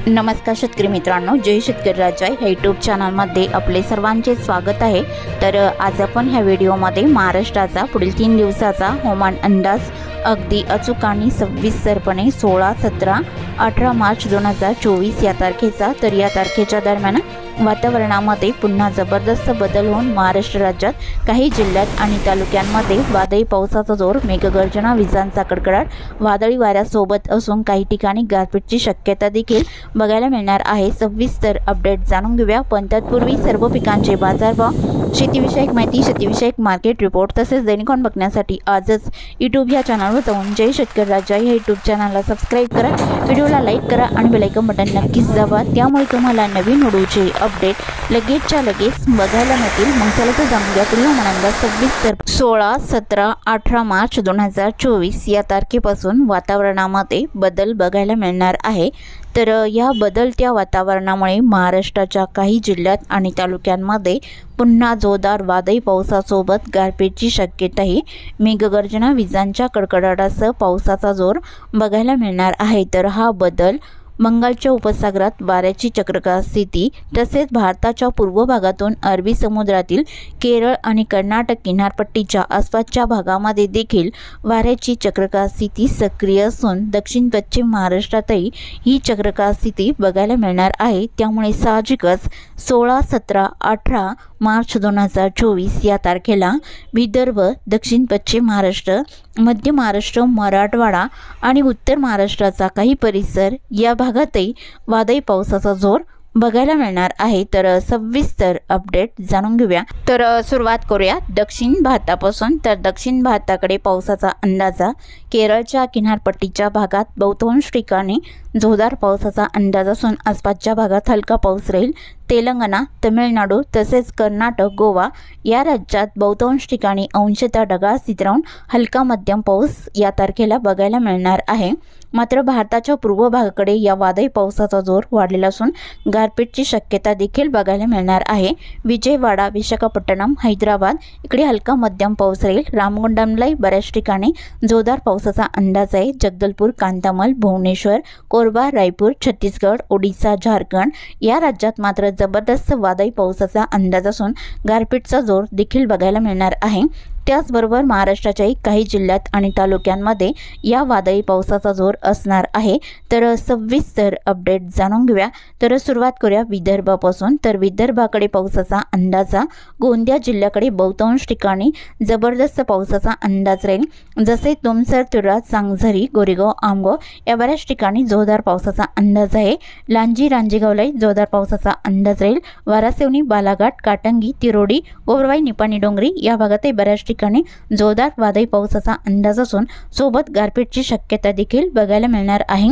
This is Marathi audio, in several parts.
नमस्कार शेतकरी मित्रांनो, जय शेतकरी राजा ह्या यूट्यूब चॅनलमध्ये आपले सर्वांचे स्वागत आहे। तर आज आपण ह्या व्हिडिओमध्ये महाराष्ट्राचा पुढील 3 दिवसाचा हवामान अंदाज अगदी अचूक आणि सविस्तरपणे 16, 17, 18 मार्च 2024 या तारखेचा। तर या तारखेच्या दरम्यान वातावरणामध्ये पुन्हा जबरदस्त बदल होऊन महाराष्ट्र राज्यात काही जिल्ह्यात आणि तालुक्यांमध्ये वादळी पावसाचा जोर, मेघगर्जना, विजांचा कडकडाट, वादळी वाऱ्यासोबत असून काही ठिकाणी गारपीटची शक्यता देखील बघायला मिळणार आहे। सविस्तर अपडेट जाणून घेऊया, पण तत्पूर्वी सर्व पिकांचे बाजारभाव, शेतीविषयक माहिती, शेतीविषयक मार्केट रिपोर्ट तसेच दैनिक बघण्यासाठी आजच यूट्यूब या चॅनलवर जाऊन जय शेतकरी राजा या यूट्यूब चॅनलला सबस्क्राईब करा, व्हिडिओला लाईक करा आणि बेल आयकॉन बटन नक्कीच दाबा, त्यामुळे तुम्हाला नवीन व्हिडिओचे अपडेट लगेचच्या लगेच बघायला मिळतील। मग चला तर जाणून घ्या पुढील हवामान 16, 17, 18 मार्च 2024 या तारखेपासून वातावरणामध्ये बदल बघायला मिळणार आहे। तर या बदलत्या वातावरणामुळे महाराष्ट्राच्या काही जिल्ह्यात आणि तालुक्यांमध्ये पुन्हा जोरदार वादळी पावसासोबत गारपीटची शक्यताही, मेघगर्जना, विजांच्या कडकडाटासह पावसाचा जोर बघायला मिळणार आहे। तर हा बदल बंगालच्या उपसागरात वाऱ्याची चक्राकार स्थिती तसेच भारताच्या पूर्व भागातून अरबी समुद्रातील केरळ आणि कर्नाटक किनारपट्टीच्या आसपासच्या भागामध्ये देखील वाऱ्याची चक्राकार स्थिती सक्रिय असून दक्षिण पश्चिम महाराष्ट्रातही ही चक्राकार स्थिती बघायला मिळणार आहे। त्यामुळे साहजिकच 16, 17, 18 मार्च 2024 या तारखेला विदर्भ, दक्षिण पश्चिम महाराष्ट्र, मध्य महाराष्ट्र, मराठवाडा आणि उत्तर महाराष्ट्राचा काही परिसर या भागातही वादळी पावसाचा जोर बघायला मिळणार आहे। तर सविस्तर अपडेट जाणून घेऊया। तर सुरुवात करूया दक्षिण भारतापासून। तर दक्षिण भारताकडे पावसाचा अंदाजा केरळच्या किनारपट्टीच्या भागात बहुतांश ठिकाणी जोरदार पावसाचा अंदाज असून आसपासच्या भागात हलका पाऊस राहील। तेलंगणा, तमिळनाडू तसेच कर्नाटक, गोवा या राज्यात बहुतांश ठिकाणी अंशतः ढगाळ स्थिती राहून हलका मध्यम पाऊस या तारखेला बघायला मिळणार आहे। मात्र भारताच्या पूर्व भागाकडे या वादळी पावसाचा जोर वाढलेला असून गारपीटची शक्यता देखील बघायला मिळणार आहे। विजयवाडा, विशाखापट्टणम, हैदराबाद इकडे हलका मध्यम पाऊस राहील। रामगुंडमलाही बऱ्याच ठिकाणी जोरदार पावसाचा अंदाज आहे। जगदलपूर, कांतामल, भुवनेश्वर, कोरबा, रायपूर, छत्तीसगड, ओडिसा, झारखंड या राज्यात मात्र जबरदस्त वादळी पावसाचा अंदाज असून गारपीटचा जोर देखील बघायला मिळणार आहे। त्याचबरोबर महाराष्ट्राच्याही काही जिल्ह्यात आणि तालुक्यांमध्ये या वादळी पावसाचा जोर असणार आहे। तर सविस्तर अपडेट जाणून घेऊया। तर सुरुवात करूया विदर्भापासून। तर विदर्भाकडे पावसाचा अंदाजा गोंदिया जिल्ह्याकडे बहुतांश ठिकाणी जबरदस्त पावसाचा अंदाज राहील। जसे तुमसर, तुरा, सांगझरी, गोरेगाव, आमगाव या बऱ्याच ठिकाणी जोरदार पावसाचा अंदाज आहे। लांजी, रांजेगावलाही जोरदार पावसाचा अंदाज राहील। वारासेवनी, बालाघाट, काटंगी, तिरोडी, गोरवाई, निपाणी डोंगरी या भागातही बऱ्याच ठिकाणी जोरदार वादळी पावसाचा अंदाज असून सोबत गारपीटची शक्यता देखील बघायला मिळणार आहे।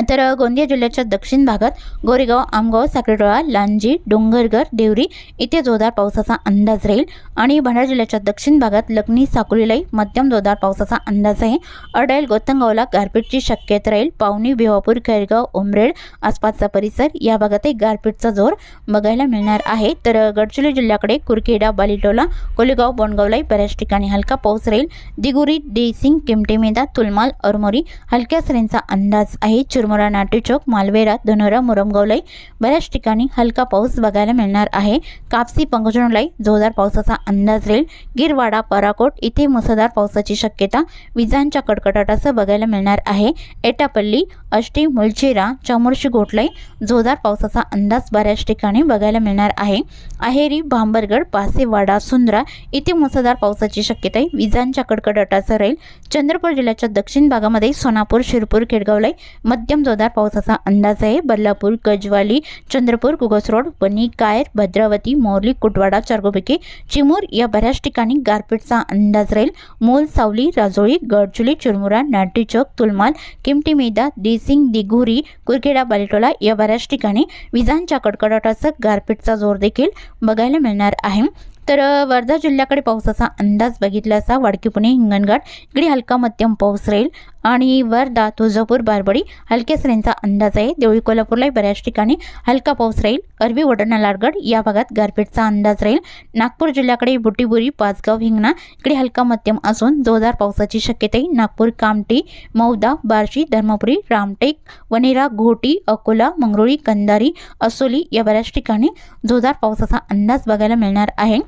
तर गोंदिया जिल्ह्याच्या दक्षिण भागात गोरेगाव, आमगाव, साखरेटोळा, लांजी, डोंगरघर, देवरी इथे जोरदार पावसाचा अंदाज राहील। आणि भंडारा जिल्ह्याच्या दक्षिण भागात लखनी, साकोलीलाही मध्यम जोरदार पावसाचा अंदाज आहे। अडैल, गोतंगावला गारपीटची शक्यता राहील। पावनी, भिवापूर, खैरगाव, उमरेड आसपासचा परिसर या भागातही गारपीटचा जोर बघायला मिळणार आहे। तर गडचिरोली जिल्ह्याकडे कुरखेडा, बालिटोला, कोलेगाव, बोंडगावलाही बऱ्याच ठिकाणी हलका पाऊस राहील। दिगुरी, देसिंग, किमटेमेदा, तुलमाल, अरमोरी हलक्या सरींचा अंदाज आहे। चिरमुरा, नाटेचौक, मालवेरा, धनोरा, मुरमगावलाही बऱ्याच ठिकाणी हलका पाऊस बघायला मिळणार आहे। कापसी, पंगजणलाही जोरदार पावसाचा अंदाज राहील। गिरवाडा, पराकोट इथे मुसळधार पावसाची शक्यता विजांच्या कडकडाटासह बघायला मिळणार आहे। एटापल्ली, आष्टी, मुलचेरा, चामोर्शी, घोटलाई जोरदार पावसाचा अंदाज बऱ्याच ठिकाणी बघायला मिळणार आहे। अहेरी, भांबरगड, पासेवाडा, सुंद्रा इथे मुसळधार पावसाची शक्यता विजांच्या कडकडाटासह राहील। चंद्रपूर जिल्ह्याच्या दक्षिण भागामध्ये सोनापूर, शिरपूर, खेडगावलाही मध्यम जोरदार पावसाचा अंदाज आहे। बल्लापूर, गजवाली, चंद्रपूर, कुगसरोड, वणी, कायर, भद्रावती, मोरली, कुटवाडा, चारगोपिके, चिमूर या बऱ्याच ठिकाणी गारपीटचा अंदाज राहील। मूल, सावली, राजोळी, गडचुली, चिरमुरा, नाटेचौक, तुलमाल, किमटीमेदा, देसिंग, दिघोरी, कुरखेडा, बालिटोला या बऱ्याच ठिकाणी विजांच्या कडकडाटासह गारपीटचा जोर देखील बघायला मिळणार आहे। तर वर्धा जिल्ह्याकडे पावसाचा अंदाज बघितला असता वाडकी, पुणे, हिंगणघाट इकडे हलका मध्यम पाऊस राहील। आणि वर्धा, तुळजापूर, बारबडी हलक्या सरींचा अंदाज आहे। देवळी, कोल्हापूरला बऱ्याच ठिकाणी हलका पाऊस राहील। अरबी वडणा, लाडगड या भागात गारपीटचा अंदाज राहील। नागपूर जिल्ह्याकडे बुटीबुरी, पाचगाव, हिंगणा इकडे हलका मध्यम असून जोरदार पावसाची शक्यता आहे। नागपूर, कामठी, मौदा, बार्शी, धर्मपुरी, रामटेक, वनेरा, घोटी, अकोला, मंगरुळी, कंधारी, असोली या बऱ्याच ठिकाणी जोरदार पावसाचा अंदाज बघायला मिळणार आहे।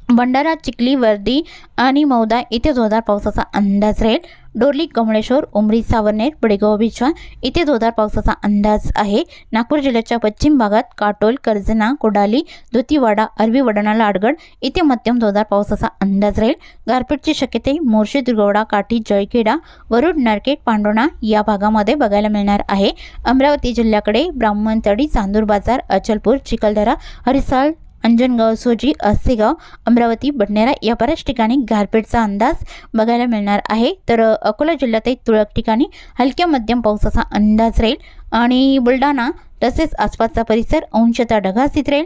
भंडारा, चिखली, वर्दी आणि मौदा इथे जोरदार पावसाचा अंदाज राहील। डोरली, कमळेश्वर, उमरी, सावनेर, बडेगाव, बिछवा इथे जोरदार पावसाचा अंदाज आहे। नागपूर जिल्ह्याच्या पश्चिम भागात काटोल, कर्जना, कोडाली, दुतीवाडा, अरबी वडणा, लाडगड इथे मध्यम जोरदार पावसाचा अंदाज राहील। गारपीटची शक्यता मोर्शी, दुर्गवडा, काठी, जळखेडा, वरुड, नरकेट, पांडोणा या भागामध्ये बघायला मिळणार आहे। अमरावती जिल्ह्याकडे ब्राह्मणतडी, चांदूर बाजार, अचलपूर, चिखलदरा, हरिसाल, अंजनगाव, सोजी, असेगाव, अमरावती, बडनेरा या बऱ्याच ठिकाणी गारपीटचा अंदाज बघायला मिळणार आहे। तर अकोला जिल्ह्यातही तुरळक ठिकाणी हलक्या मध्यम पावसाचा अंदाज राहील आणि बुलढाणा तसेच आसपासचा परिसर अंशतः ढगाळीत राहील।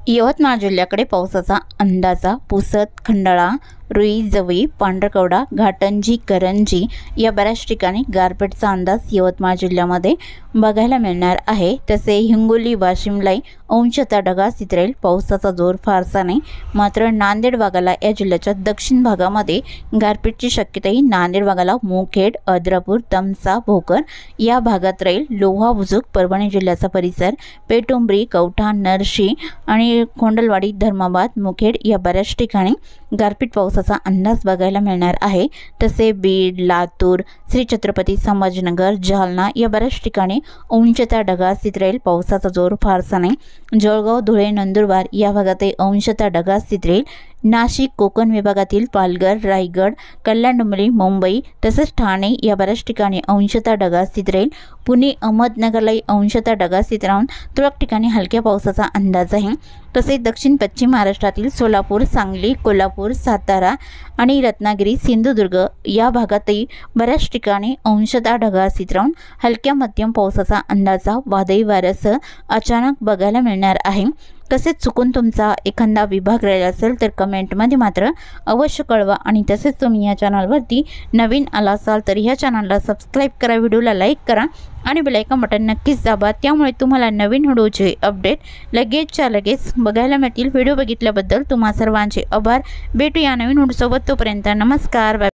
यवतमाळ जिल्ह्याकडे पावसाचा अंदाजा पुसद, खंडाळा, रुई, जवळी, पांढरकवडा, घाटंजी, करंजी या बऱ्याच ठिकाणी गारपीटचा अंदाज यवतमाळ जिल्ह्यामध्ये बघायला मिळणार आहे। तसे हिंगोली, वाशिमलाही अंशतः ढगाळीत राहील। पावसाचा जोर फारसा नाही, मात्र नांदेड भागाला या जिल्ह्याच्या दक्षिण भागामध्ये गारपीटची शक्यताही नांदेड भागाला मुखेड, अद्रापूर, तमसा, भोकर या भागात राहील। लोहा, बुजुर्ग, परभणी जिल्ह्याचा परिसर पेटुंबरी, कवठा, नरशी आणि खोंडलवाडी, धर्माबाद, मुखेड या बऱ्याच ठिकाणी गारपीट पावसाचा अंदाज बघायला मिळणार आहे। तसे बीड, लातूर, श्री छत्रपती संभाजीनगर, जालना या बऱ्याच ठिकाणी अंशतः ढगाळीत राहील। पावसाचा जोर फारसा नाही। जळगाव, धुळे, नंदुरबार या भागातही अंशतः ढगाळीत राहील। नाशिक, कोकण विभागातील पालघर, रायगड, कल्याण, डोंबिवली, मुंबई तसेच ठाणे या बऱ्याच ठिकाणी अंशतः ढगाळीत राहील। पुणे, अहमदनगरलाही अंशतः ढगाळीत राहून तुरळक ठिकाणी हलक्या पावसाचा अंदाज आहे। तसेच दक्षिण पश्चिम महाराष्ट्रातील सोलापूर, सांगली, कोल्हापूर, सातारा आणि रत्नागिरी, सिंधुदुर्ग या भागातही बऱ्याच ठिकाणी अंशतः ढगाळीत राहून हलक्या मध्यम पावसाचा अंदाजा वादळी वाऱ्यासह अचानक बघायला मिळणार आहे। तसेच चुकून तुमचा एखादा विभाग राहिला असेल तर कमेंटमध्ये मात्र अवश्य कळवा आणि तसेच तुम्ही या चॅनलवरती नवीन आला असाल तर ह्या चॅनलला सबस्क्राईब करा, व्हिडिओला लाईक करा आणि बेल आयकॉन बटन नक्कीच दाबा, त्यामुळे तुम्हाला नवीन व्हिडिओचे अपडेट लगेचच्या लगेच बघायला मिळतील। व्हिडिओ बघितल्याबद्दल तुम्हा सर्वांचे आभार। भेटूया नवीन व्हिडिओसोबत, तोपर्यंत नमस्कार।